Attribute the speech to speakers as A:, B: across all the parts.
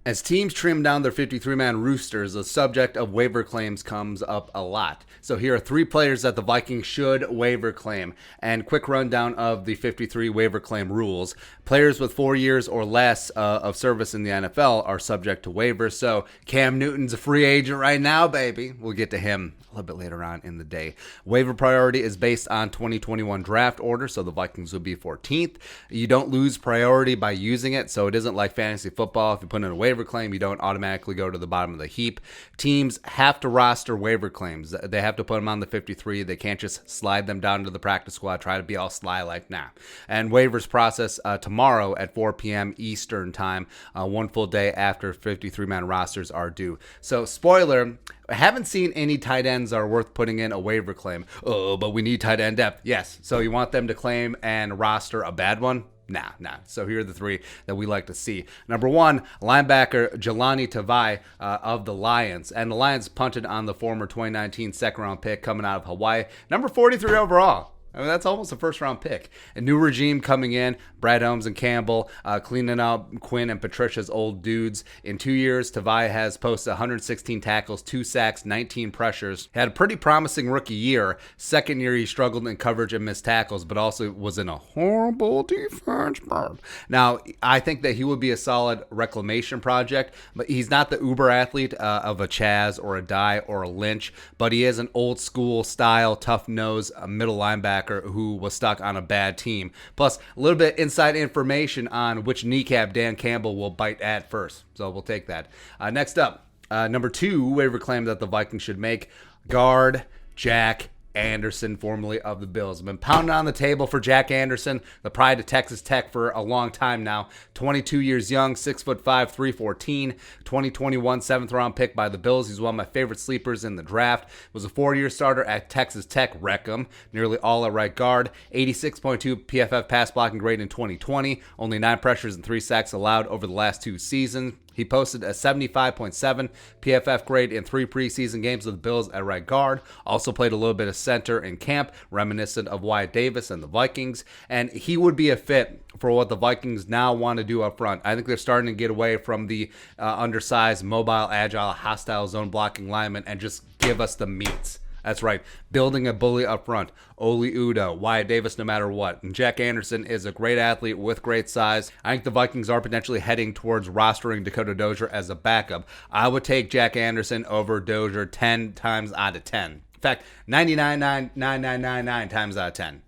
A: As teams trim down their 53-man roosters, the subject of waiver claims comes up a lot. So here are 3 players that the Vikings should waiver claim. And quick rundown of the 53 waiver claim rules. Players with 4 years or less of service in the NFL are subject to waivers. So Cam Newton's a free agent right now, baby. We'll get to him a little bit later on in the day. Waiver priority is based on 2021 draft order, so the Vikings would be 14th. You don't lose priority by using it, so it isn't like fantasy football. If you put in a waiver claim, you don't automatically go to the bottom of the heap. Teams have to roster waiver claims. They have to put them on the 53. They can't just slide them down to the practice squad, try to be all sly like nah. And waivers process tomorrow at 4 p.m. Eastern time, one full day after 53-man rosters are due. So spoiler, I haven't seen any tight ends that are worth putting in a waiver claim. Oh, but we need tight end depth. Yes. So you want them to claim and roster a bad one? Nah. So here are the 3 that we like to see. Number 1, linebacker Jahlani Tavai of the Lions. And the Lions punted on the former 2019 second-round pick coming out of Hawaii. Number 43 overall. I mean, that's almost a first-round pick. A new regime coming in, Brad Holmes and Campbell cleaning out Quinn and Patricia's old dudes. In 2 years, Tavai has posted 116 tackles, 2 sacks, 19 pressures. Had a pretty promising rookie year. Second year, he struggled in coverage and missed tackles, but also was in a horrible defense. Now, I think that he would be a solid reclamation project, but he's not the uber athlete of a Chaz or a Dye or a Lynch, but he is an old-school style, tough-nose middle linebacker who was stuck on a bad team. Plus, a little bit inside information on which kneecap Dan Campbell will bite at first. So we'll take that. Next up, number 2 waiver claim that the Vikings should make, guard Jack Anderson, formerly of the Bills. I've been pounding on the table for Jack Anderson, the pride of Texas Tech, for a long time now. 22 years young, 6'5", 314, 2021 7th-round pick by the Bills. He's one of my favorite sleepers in the draft. Was a 4-year starter at Texas Tech, wreck him. Nearly all at right guard. 86.2 PFF pass blocking grade in 2020. Only 9 pressures and 3 sacks allowed over the last 2 seasons. He posted a 75.7 PFF grade in 3 preseason games with the Bills at right guard. Also played a little bit of center in camp, reminiscent of Wyatt Davis and the Vikings. And he would be a fit for what the Vikings now want to do up front. I think they're starting to get away from the undersized, mobile, agile, hostile zone blocking linemen and just give us the meats. That's right, building a bully up front. Oli Udoh, Wyatt Davis, no matter what. And Jack Anderson is a great athlete with great size. I think the Vikings are potentially heading towards rostering Dakota Dozier as a backup. I would take Jack Anderson over Dozier 10 times out of 10. In fact, 99.99999 times out of 10.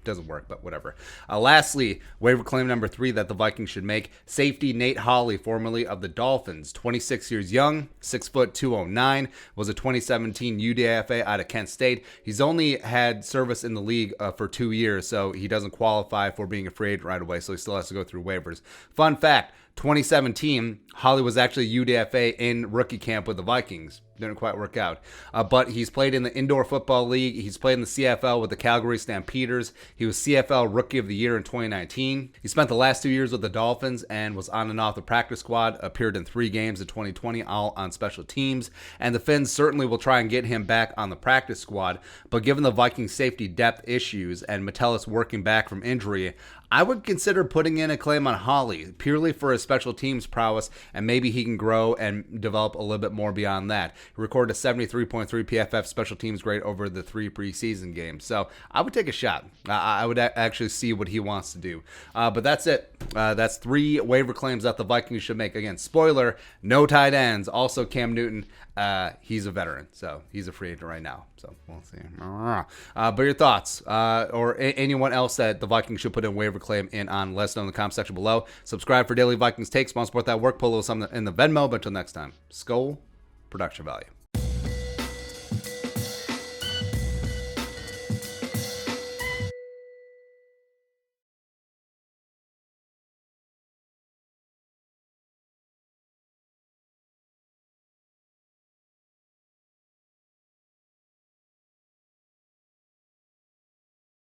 A: Doesn't work, but whatever. Lastly, waiver claim number 3 that the Vikings should make, safety Nate Holley, formerly of the Dolphins. 26 years young, 6', 209, was a 2017 UDFA out of Kent State. He's only had service in the league for 2 years, so he doesn't qualify for being a free agent right away, so he still has to go through waivers. Fun fact, 2017, Holley was actually UDFA in rookie camp with the Vikings. Didn't quite work out. But he's played in the Indoor Football League. He's played in the CFL with the Calgary Stampeders. He was CFL Rookie of the Year in 2019. He spent the last 2 years with the Dolphins and was on and off the practice squad, appeared in 3 games in 2020, all on special teams. And the Fins certainly will try and get him back on the practice squad. But given the Vikings safety depth issues and Metellus working back from injury, I would consider putting in a claim on Holley purely for his special teams prowess, and maybe he can grow and develop a little bit more beyond that. He recorded a 73.3 PFF special teams grade over the 3 preseason games. So I would take a shot. I would actually see what he wants to do. But that's it. That's 3 waiver claims that the Vikings should make. Again, spoiler, no tight ends. Also Cam Newton, he's a veteran, so he's a free agent right now. So we'll see. But your thoughts, or anyone else that the Vikings should put in waiver claim in on, let us know in the comment section below. Subscribe for daily Vikings takes. Want to support that work, pull a little something in the Venmo. But until next time, Skull Production Value.